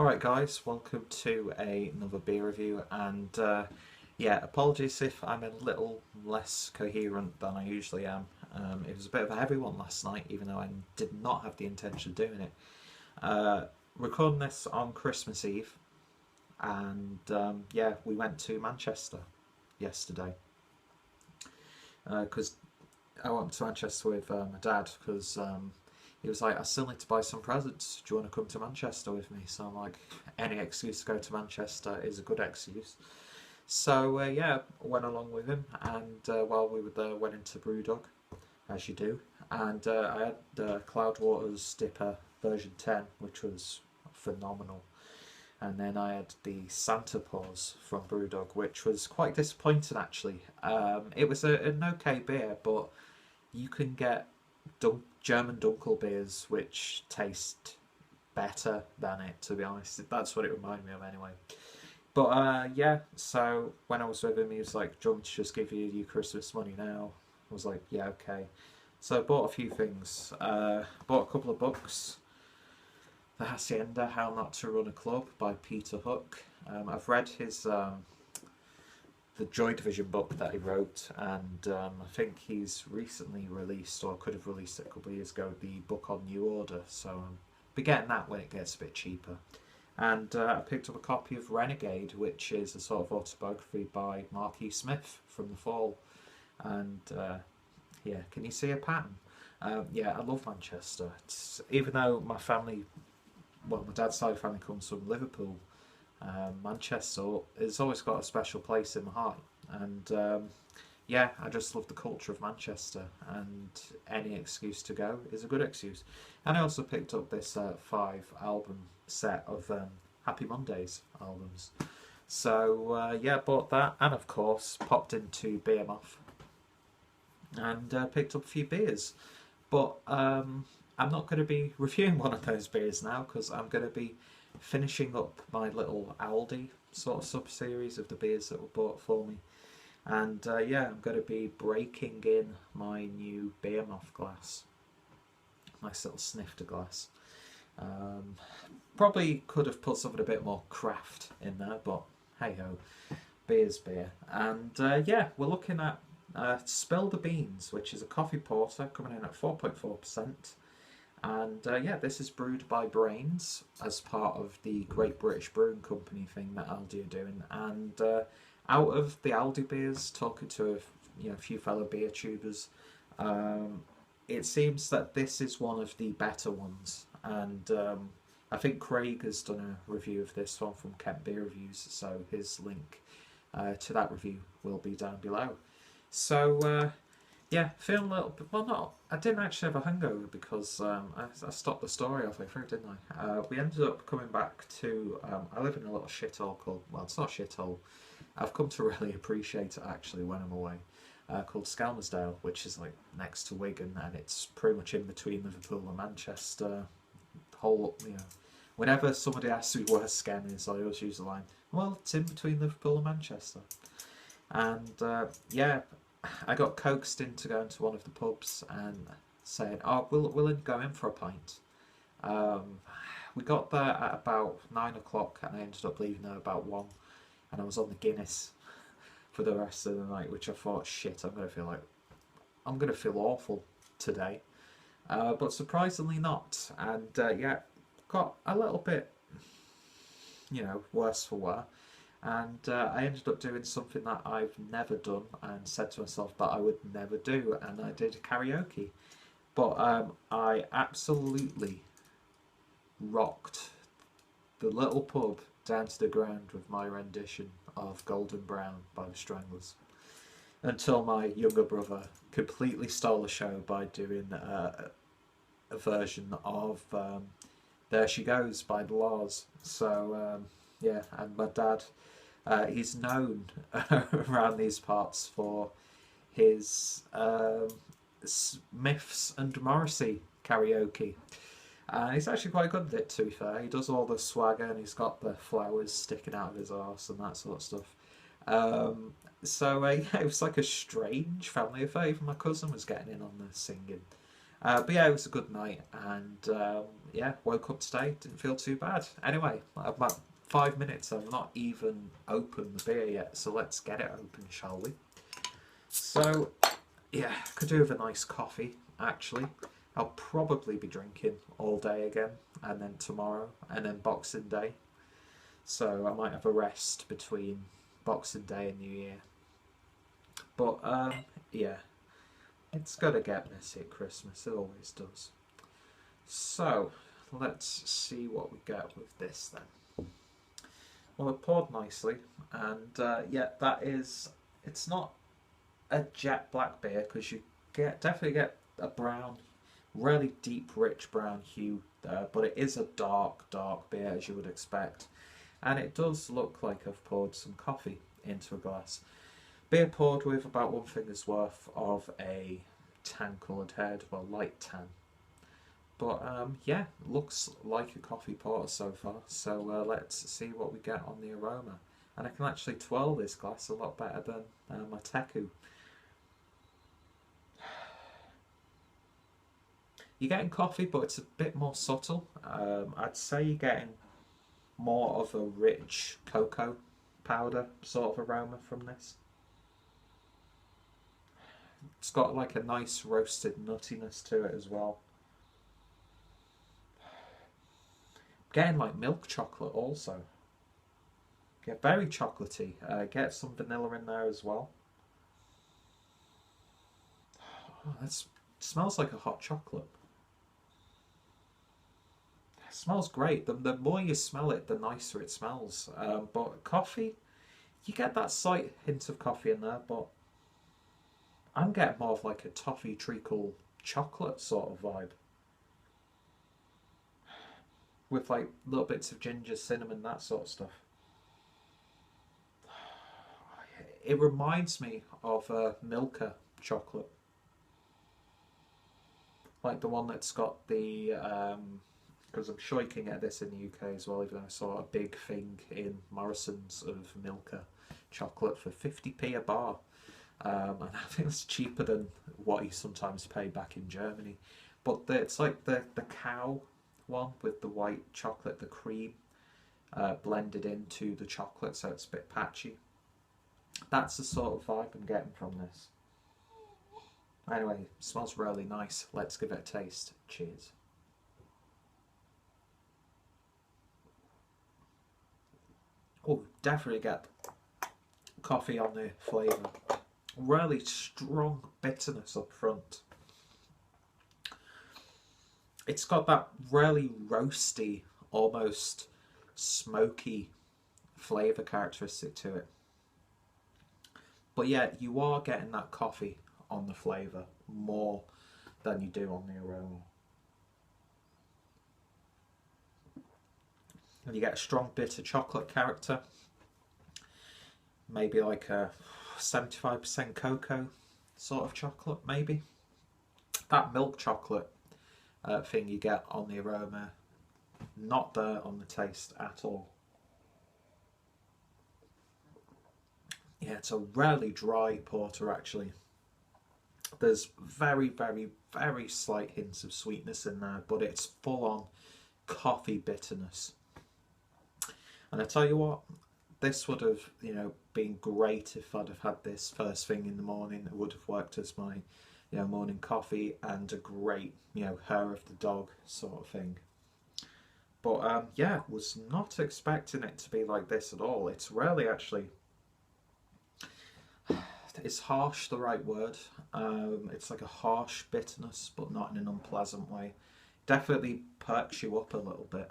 Alright guys, welcome to another beer review and yeah, apologies if I'm a little less coherent than I usually am. It was a bit of a heavy one last night, even though I did not have the intention of doing it. Uh, Recording this on Christmas Eve, and yeah, we went to Manchester yesterday because I went to Manchester with my dad because he was like, I still need to buy some presents. Do you want to come to Manchester with me? So I'm like, any excuse to go to Manchester is a good excuse. So yeah, went along with him, and while we were there, went into Brewdog, as you do, and I had Cloudwater's Dipper version 10, which was phenomenal. And then I had the Santa Paws from Brewdog, which was quite disappointing actually. It was an okay beer, but you can get German Dunkel beers which taste better than it, to be honest. That's what it reminded me of anyway. But yeah, so when I was with him, he was like, do you want me to just give you your Christmas money now? I was like, yeah, okay. So I bought a few things. Bought a couple of books. The Hacienda, How Not to Run a Club by Peter Hook. I've read his the Joy Division book that he wrote, and I think he's recently released, or could have released it a couple of years ago, the book on New Order. So I'll be getting that when it gets a bit cheaper. And I picked up a copy of Renegade, which is a sort of autobiography by Mark E. Smith from The Fall. And yeah, can you see a pattern? Yeah, I love Manchester. Even though my family, well, my dad's side family comes from Liverpool, Manchester has always got a special place in my heart. And yeah, I just love the culture of Manchester, and any excuse to go is a good excuse. And I also picked up this 5 album set of Happy Mondays albums. So yeah, bought that, and of course popped into Beermoth and picked up a few beers. But I'm not going to be reviewing one of those beers now because I'm going to be finishing up my little ALDI sort of sub series of the beers that were bought for me. And yeah, I'm going to be breaking in my new Beermoth glass. Nice little snifter glass. Um, Probably could have put something a bit more craft in there, but hey ho, beer's beer. And yeah, we're looking at Spill the Beans, which is a coffee porter coming in at 4.4%. And yeah, this is brewed by Brains as part of the Great British Brewing Company thing that ALDI are doing. And out of the ALDI beers, talking to a few fellow beer tubers, it seems that this is one of the better ones. And I think Craig has done a review of this one from Kent Beer Reviews, so his link to that review will be down below. So yeah, feeling a little bit. Well, not. I didn't actually have a hangover because I stopped the story halfway through, didn't I? We ended up coming back to. I live in a little shithole called. Well, it's not a shithole. I've come to really appreciate it actually when I'm away. Called Skelmersdale, which is like next to Wigan, and it's pretty much in between Liverpool and Manchester. Whole, whenever somebody asks me where Skem is, I always use the line, "Well, it's in between Liverpool and Manchester." And yeah, I got coaxed into going to one of the pubs and saying, "Oh, we'll go in for a pint." Um, we got there at about 9 o'clock, and I ended up leaving there about 1, and I was on the Guinness for the rest of the night, which I thought, shit, I'm gonna feel awful today, but surprisingly not. And yeah, got a little bit, worse for wear. And I ended up doing something that I've never done and said to myself that I would never do, and I did karaoke. But I absolutely rocked the little pub down to the ground with my rendition of Golden Brown by the Stranglers, until my younger brother completely stole the show by doing a version of There She Goes by the Laws. So yeah, and my dad, he's known around these parts for his Smiths and Morrissey karaoke. He's actually quite good at it, to be fair. He does all the swagger, and he's got the flowers sticking out of his arse and that sort of stuff. So yeah, it was like a strange family affair. Even my cousin was getting in on the singing. But yeah, it was a good night, and yeah, woke up today, didn't feel too bad. Anyway, about 5 minutes, I've not even opened the beer yet, so let's get it open, shall we? So, yeah, could do with a nice coffee, actually. I'll probably be drinking all day again, and then tomorrow, and then Boxing Day. So I might have a rest between Boxing Day and New Year. But yeah, it's gonna get messy at Christmas. It always does. So let's see what we get with this then. Well, it poured nicely, and yeah, that is. It's not a jet black beer because you definitely get a brown, really deep, rich brown hue there, but it is a dark, dark beer as you would expect, and it does look like I've poured some coffee into a glass. Beer poured with about 1 finger's worth of a tan coloured head, well, light tan. But yeah, looks like a coffee porter so far. So let's see what we get on the aroma. And I can actually twirl this glass a lot better than my Teku. You're getting coffee, but it's a bit more subtle. I'd say you're getting more of a rich cocoa powder sort of aroma from this. It's got like a nice roasted nuttiness to it as well. Getting like milk chocolate also. Yeah, very chocolatey. Get some vanilla in there as well. Oh, it smells like a hot chocolate. It smells great. The more you smell it, the nicer it smells. But coffee, you get that slight hint of coffee in there, but I'm getting more of like a toffee treacle chocolate sort of vibe. With like little bits of ginger, cinnamon, that sort of stuff. It reminds me of Milka chocolate. Like the one that's got the because I'm sure you can get this in the UK as well, even though I saw a big thing in Morrison's of Milka chocolate for 50p a bar. And I think it's cheaper than what you sometimes pay back in Germany. But it's like the cow one with the white chocolate, the cream blended into the chocolate, so it's a bit patchy. That's the sort of vibe I'm getting from this. Anyway, it smells really nice. Let's give it a taste. Cheers. Oh, definitely get coffee on the flavour. Really strong bitterness up front. It's got that really roasty, almost smoky flavour characteristic to it. But yeah, you are getting that coffee on the flavour more than you do on the aroma. And you get a strong bitter chocolate character. Maybe like a 75% cocoa sort of chocolate, maybe. That milk chocolate thing you get on the aroma, not there on the taste at all. Yeah, it's a really dry porter actually. There's very, very, very slight hints of sweetness in there, but it's full on coffee bitterness. And I tell you what, this would have, been great if I'd have had this first thing in the morning. It would have worked as my, morning coffee and a great, hair of the dog sort of thing. But yeah, was not expecting it to be like this at all. It's really actually, is harsh the right word? It's like a harsh bitterness, but not in an unpleasant way. Definitely perks you up a little bit.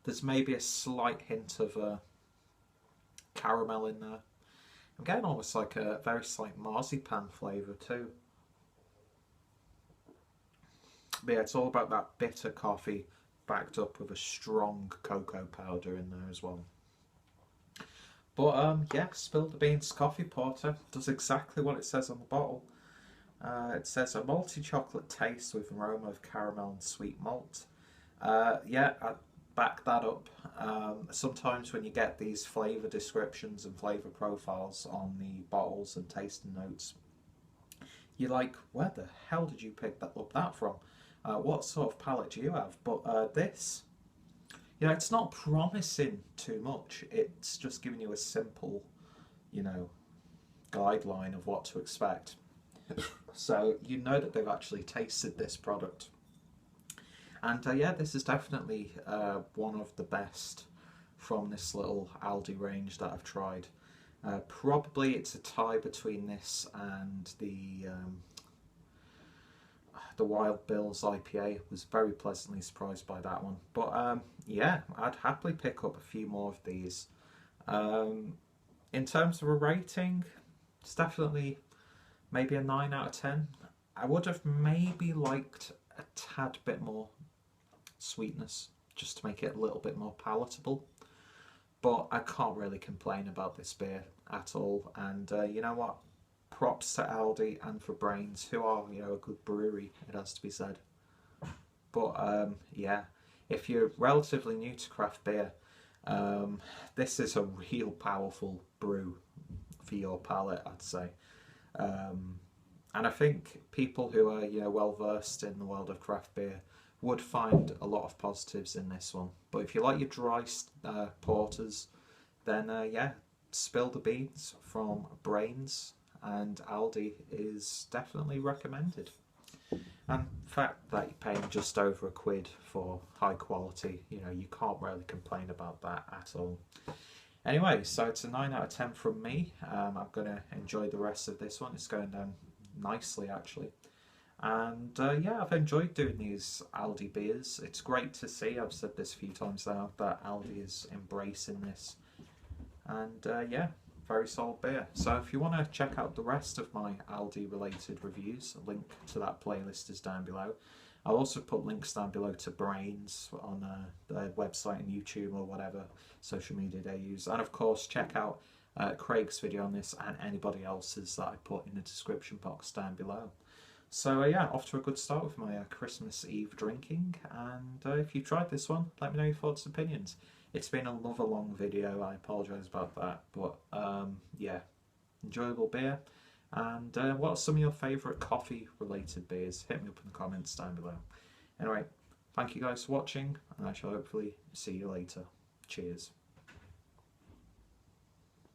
There's maybe a slight hint of caramel in there. I'm getting almost like a very slight marzipan flavour too. But yeah, it's all about that bitter coffee backed up with a strong cocoa powder in there as well. But yeah, Spilled the Beans Coffee Porter does exactly what it says on the bottle. It says a malty chocolate taste with an aroma of caramel and sweet malt. Yeah, back that up. Sometimes when you get these flavour descriptions and flavour profiles on the bottles and tasting notes, you're like, where the hell did you pick that from? What sort of palate do you have? But this, you know, it's not promising too much. It's just giving you a simple, you know, guideline of what to expect. So you know that they've actually tasted this product. And yeah, this is definitely one of the best from this little Aldi range that I've tried. Probably it's a tie between this and the Wild Bill's IPA. Was very pleasantly surprised by that one. But yeah, I'd happily pick up a few more of these. In terms of a rating, it's definitely maybe a 9 out of 10. I would have maybe liked a tad bit more sweetness just to make it a little bit more palatable. But I can't really complain about this beer at all. And you know what? Props to Aldi and for Brains, who are, you know, a good brewery, it has to be said. But yeah, if you're relatively new to craft beer, this is a real powerful brew for your palate, I'd say. And I think people who are, you know, well versed in the world of craft beer would find a lot of positives in this one. But if you like your dry porters, then yeah, Spill the Beans from Brains and Aldi is definitely recommended. And the fact that you're paying just over £1 for high quality, you know, you can't really complain about that at all. Anyway, so it's a 9 out of 10 from me. I'm going to enjoy the rest of this one. It's going down nicely, actually. And yeah, I've enjoyed doing these Aldi beers. It's great to see, I've said this a few times now, that Aldi is embracing this. And yeah, very solid beer. So if you want to check out the rest of my Aldi related reviews, a link to that playlist is down below. I'll also put links down below to Brains on their website and YouTube or whatever social media they use. And of course, check out Craig's video on this and anybody else's that I put in the description box down below. So yeah, off to a good start with my Christmas Eve drinking. And if you tried this one, let me know your thoughts and opinions. It's been another long video, I apologise about that. But yeah, enjoyable beer. And what are some of your favourite coffee related beers? Hit me up in the comments down below. Anyway, thank you guys for watching, and I shall hopefully see you later. Cheers.